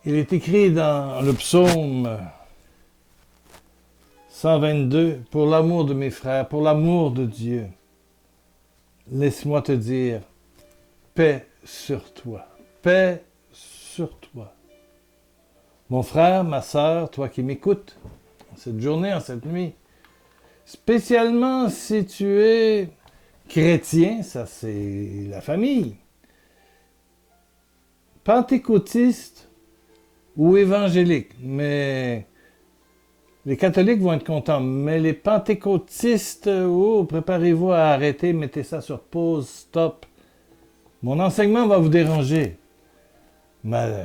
Il est écrit dans le psaume 122, « Pour l'amour de mes frères, pour l'amour de Dieu, laisse-moi te dire, paix sur toi, paix sur toi. » Mon frère, ma sœur, toi qui m'écoutes, en cette journée, en cette nuit, spécialement si tu es chrétien, ça c'est la famille, pentecôtiste ou évangélique, mais les catholiques vont être contents, mais les pentecôtistes, oh, préparez-vous à arrêter, mettez ça sur pause, stop. Mon enseignement va vous déranger. Mais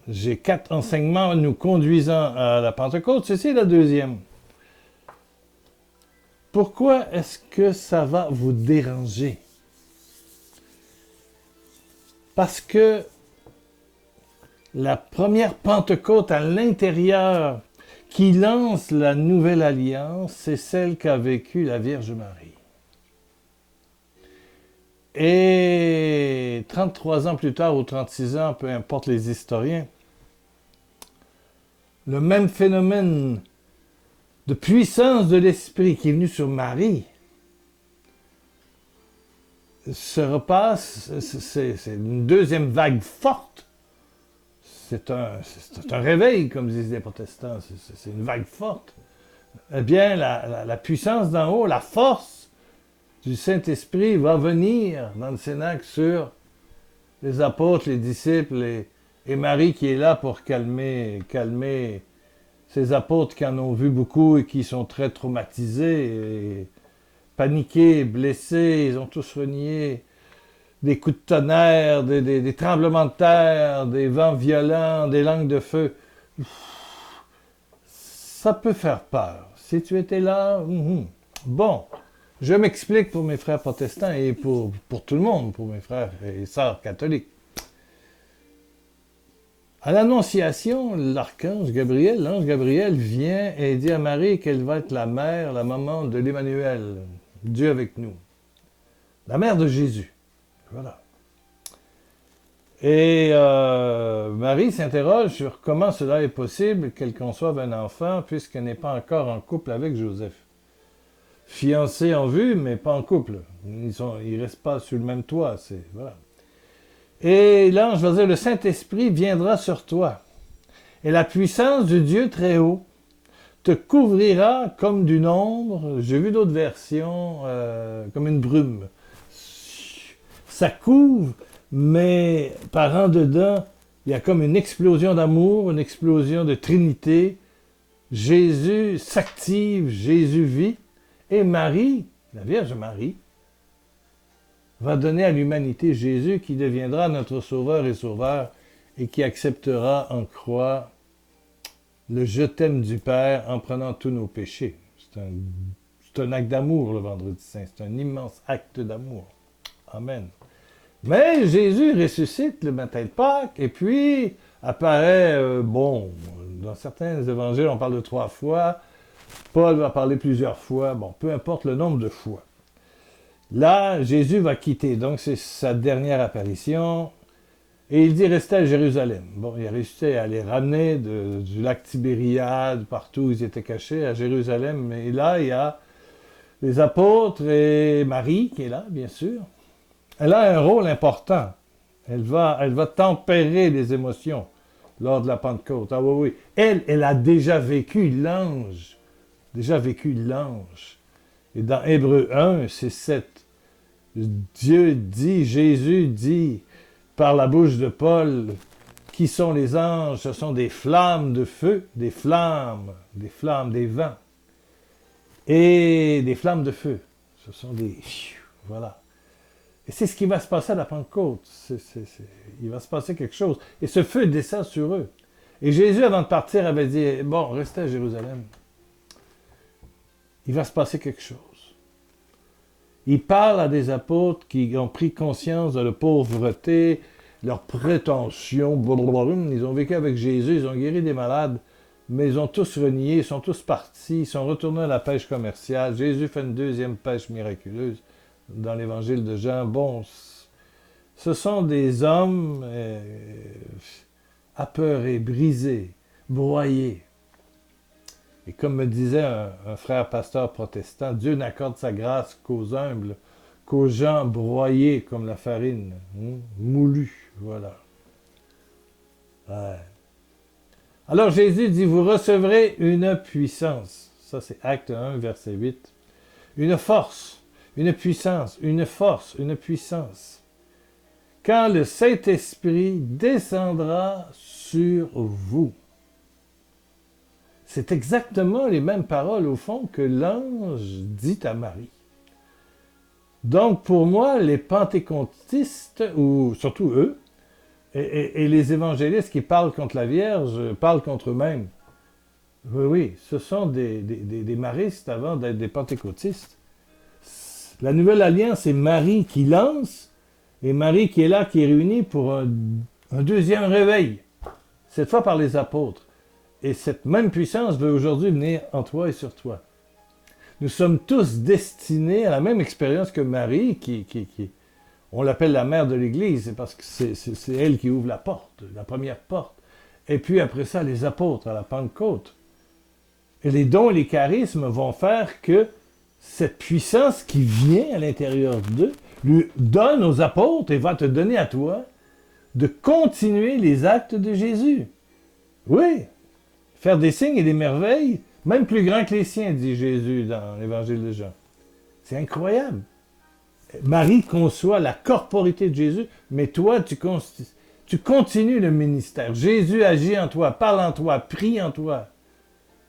j'ai 4 enseignements nous conduisant à la Pentecôte, ceci est la deuxième. Pourquoi est-ce que ça va vous déranger? Parce que la première Pentecôte à l'intérieur qui lance la nouvelle alliance, c'est celle qu'a vécue la Vierge Marie. Et 33 ans plus tard, ou 36 ans, peu importe les historiens, le même phénomène de puissance de l'Esprit qui est venu sur Marie se repasse, c'est une deuxième vague forte. C'est un réveil, comme disent les protestants, c'est une vague forte. Eh bien, la puissance d'en haut, la force du Saint-Esprit va venir dans le Cénacle sur les apôtres, les disciples et Marie qui est là pour calmer ces apôtres qui en ont vu beaucoup et qui sont très traumatisés, et paniqués, blessés, ils ont tous renié. Des coups de tonnerre, des tremblements de terre, des vents violents, des langues de feu. Ça peut faire peur. Si tu étais là, bon, je m'explique pour mes frères protestants et pour tout le monde, pour mes frères et sœurs catholiques. À l'Annonciation, l'ange Gabriel vient et dit à Marie qu'elle va être la mère, la maman de l'Emmanuel, Dieu avec nous. La mère de Jésus. Voilà. Et Marie s'interroge sur comment cela est possible qu'elle conçoive un enfant puisqu'elle n'est pas encore en couple avec Joseph. Fiancés en vue, mais pas en couple. Ils restent pas sur le même toit. Voilà. Et l'ange va dire, le Saint-Esprit viendra sur toi. Et la puissance du Dieu très haut te couvrira comme d'une ombre. J'ai vu d'autres versions, comme une brume. Ça couvre, mais par en dedans, il y a comme une explosion d'amour, une explosion de Trinité. Jésus s'active, Jésus vit, et Marie, la Vierge Marie, va donner à l'humanité Jésus qui deviendra notre Sauveur et Sauveur et qui acceptera en croix le je t'aime du Père en prenant tous nos péchés. C'est un acte d'amour, le Vendredi Saint. C'est un immense acte d'amour. Amen. Mais Jésus ressuscite le matin de Pâques et puis apparaît, dans certains évangiles, on parle de 3 fois. Paul va parler plusieurs fois. Bon, peu importe le nombre de fois. Là, Jésus va quitter. Donc, c'est sa dernière apparition. Et il dit rester à Jérusalem. Bon, il a réussi à les ramener du lac Tibériade, partout où ils étaient cachés, à Jérusalem. Mais là, il y a les apôtres et Marie qui est là, bien sûr. Elle a un rôle important. Elle va tempérer les émotions lors de la Pentecôte. Ah oui, oui. Elle a déjà vécu l'ange. Et dans Hébreux 1, c'est 7. Dieu dit, Jésus dit, par la bouche de Paul, qui sont les anges? Ce sont des flammes de feu, des flammes, des vents. Et des flammes de feu. Ce sont des... Voilà. Et c'est ce qui va se passer à la Pentecôte. Il va se passer quelque chose. Et ce feu descend sur eux. Et Jésus, avant de partir, avait dit, bon, restez à Jérusalem. Il va se passer quelque chose. Il parle à des apôtres qui ont pris conscience de leur pauvreté, leur prétention. Ils ont vécu avec Jésus, ils ont guéri des malades, mais ils ont tous renié, ils sont tous partis, ils sont retournés à la pêche commerciale. Jésus fait une deuxième pêche miraculeuse dans l'évangile de Jean. Bon, ce sont des hommes apeuré, brisé, broyé. Et comme me disait un frère pasteur protestant, Dieu n'accorde sa grâce qu'aux humbles, qu'aux gens broyés comme la farine, moulus, voilà. Ouais. Alors Jésus dit, vous recevrez une puissance. Ça c'est Acte 1, verset 8. Une force, une puissance, une force, une puissance. Quand le Saint-Esprit descendra sur vous. C'est exactement les mêmes paroles, au fond, que l'ange dit à Marie. Donc, pour moi, les pentecôtistes, ou surtout eux, et les évangélistes qui parlent contre la Vierge, parlent contre eux-mêmes. Oui, oui, ce sont des maristes avant d'être des pentecôtistes. La nouvelle alliance, c'est Marie qui lance, et Marie qui est là, qui est réunie pour un deuxième réveil, cette fois par les apôtres. Et cette même puissance veut aujourd'hui venir en toi et sur toi. Nous sommes tous destinés à la même expérience que Marie, on l'appelle la mère de l'Église, c'est parce que c'est elle qui ouvre la porte, la première porte. Et puis après ça, les apôtres à la Pentecôte. Et les dons et les charismes vont faire que cette puissance qui vient à l'intérieur d'eux lui donne aux apôtres et va te donner à toi de continuer les actes de Jésus. Oui, faire des signes et des merveilles, même plus grands que les siens, dit Jésus dans l'Évangile de Jean. C'est incroyable. Marie conçoit la corporité de Jésus, mais toi, tu continues le ministère. Jésus agit en toi, parle en toi, prie en toi,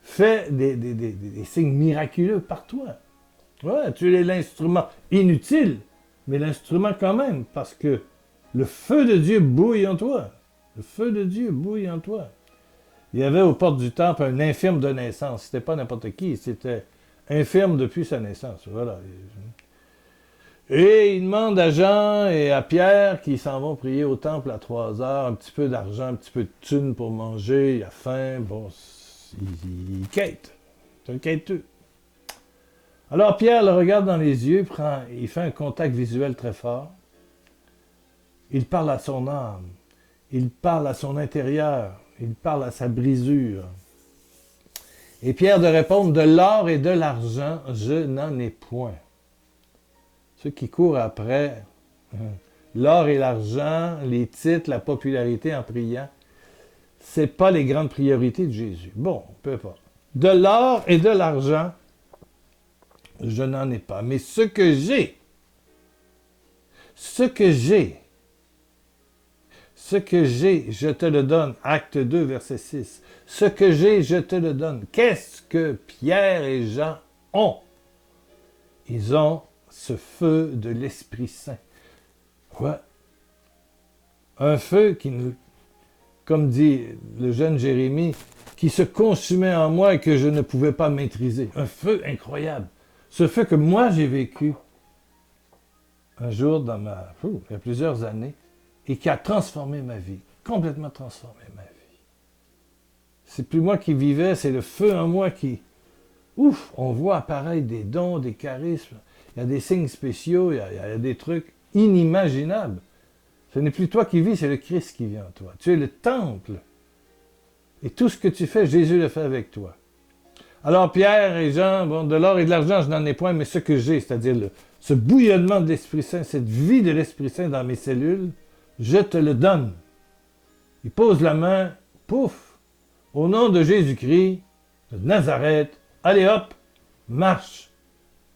fait des signes miraculeux par toi. Ouais, tu es l'instrument inutile, mais l'instrument quand même, parce que le feu de Dieu bouille en toi. Le feu de Dieu bouille en toi. Il y avait aux portes du temple un infirme de naissance. C'était pas n'importe qui, c'était infirme depuis sa naissance. Voilà. Et il demande à Jean et à Pierre qui s'en vont prier au temple à 3 heures, un petit peu d'argent, un petit peu de thunes pour manger, il a faim, bon, il quête. C'est un quêteux. Alors Pierre le regarde dans les yeux, il fait un contact visuel très fort. Il parle à son âme, il parle à son intérieur, il parle à sa brisure. Et Pierre de répondre, de l'or et de l'argent, je n'en ai point. Ceux qui courent après l'or et l'argent, les titres, la popularité en priant, c'est pas les grandes priorités de Jésus. Bon, peu importe. De l'or et de l'argent, je n'en ai pas. Mais ce que j'ai, je te le donne. Acte 2, verset 6. Ce que j'ai, je te le donne. Qu'est-ce que Pierre et Jean ont? Ils ont ce feu de l'Esprit Saint. Ouais. Un feu qui nous, comme dit le jeune Jérémie, qui se consumait en moi et que je ne pouvais pas maîtriser. Un feu incroyable. Ce feu que moi j'ai vécu un jour il y a plusieurs années, et qui a transformé ma vie, complètement transformé ma vie. C'est plus moi qui vivais, c'est le feu en moi qui... on voit apparaître des dons, des charismes, il y a des signes spéciaux, il y a des trucs inimaginables. Ce n'est plus toi qui vis, c'est le Christ qui vit en toi. Tu es le temple. Et tout ce que tu fais, Jésus le fait avec toi. Alors Pierre et Jean, bon, de l'or et de l'argent, je n'en ai point, mais ce que j'ai, c'est-à-dire ce bouillonnement de l'Esprit Saint, cette vie de l'Esprit Saint dans mes cellules, je te le donne. Il pose la main, pouf, au nom de Jésus-Christ, de Nazareth, allez hop, marche.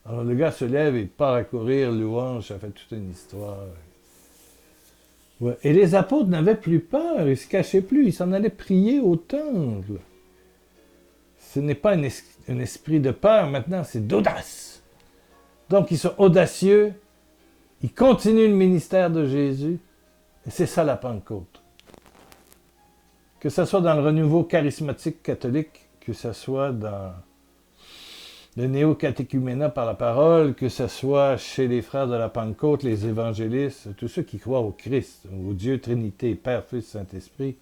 Alors le gars se lève et part à courir, louange, ça fait toute une histoire. Ouais. Et les apôtres n'avaient plus peur, ils ne se cachaient plus, ils s'en allaient prier au temple. Ce n'est pas un esprit de peur maintenant, c'est d'audace. Donc ils sont audacieux, ils continuent le ministère de Jésus, et c'est ça la Pentecôte. Que ce soit dans le renouveau charismatique catholique, que ce soit dans le néo-catéchuménat par la parole, que ce soit chez les frères de la Pentecôte, les évangélistes, tous ceux qui croient au Christ, au Dieu Trinité, Père, Fils, Saint-Esprit,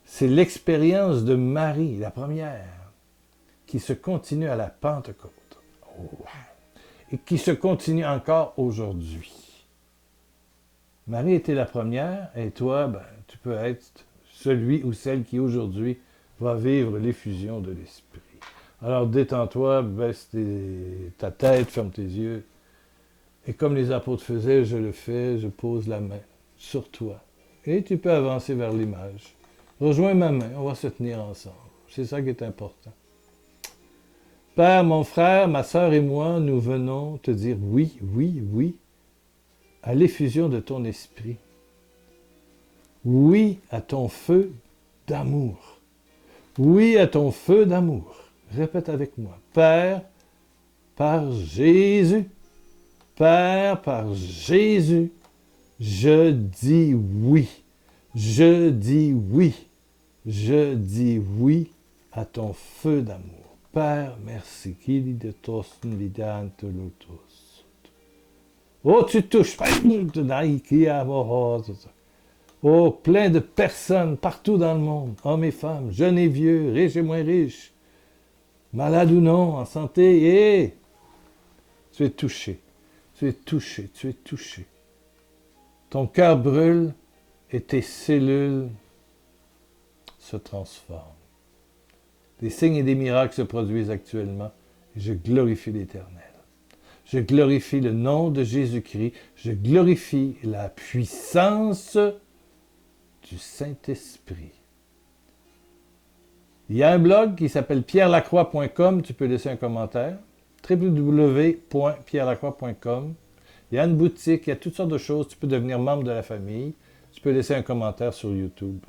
c'est l'expérience de Marie, la première, qui se continue à la Pentecôte. Et qui se continue encore aujourd'hui. Marie était la première, et toi, tu peux être celui ou celle qui aujourd'hui va vivre l'effusion de l'Esprit. Alors détends-toi, baisse ta tête, ferme tes yeux. Et comme les apôtres faisaient, je le fais, je pose la main sur toi. Et tu peux avancer vers l'image. Rejoins ma main, on va se tenir ensemble. C'est ça qui est important. Père, mon frère, ma sœur et moi, nous venons te dire oui, oui, oui à l'effusion de ton esprit. Oui à ton feu d'amour. Oui à ton feu d'amour. Répète avec moi. Père, par Jésus, Père, par Jésus, je dis oui. Je dis oui. Je dis oui à ton feu d'amour. Père, merci. Oh, tu touches. Oh, plein de personnes partout dans le monde, hommes et femmes, jeunes et vieux, riches et moins riches, malades ou non, en santé, et tu es touché, tu es touché, tu es touché. Ton cœur brûle et tes cellules se transforment. Des signes et des miracles se produisent actuellement et je glorifie l'Éternel. Je glorifie le nom de Jésus-Christ. Je glorifie la puissance du Saint-Esprit. Il y a un blog qui s'appelle pierrelacroix.com. Tu peux laisser un commentaire. www.pierrelacroix.com. Il y a une boutique, il y a toutes sortes de choses. Tu peux devenir membre de la famille. Tu peux laisser un commentaire sur YouTube.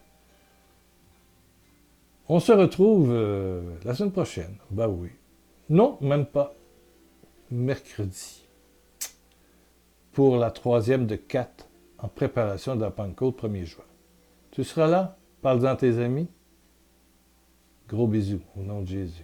On se retrouve la semaine prochaine. Ben oui. Non, même pas. Mercredi. Pour la 3e de 4 en préparation de la Pentecôte 1er juin. Tu seras là? Parle-en à tes amis. Gros bisous au nom de Jésus.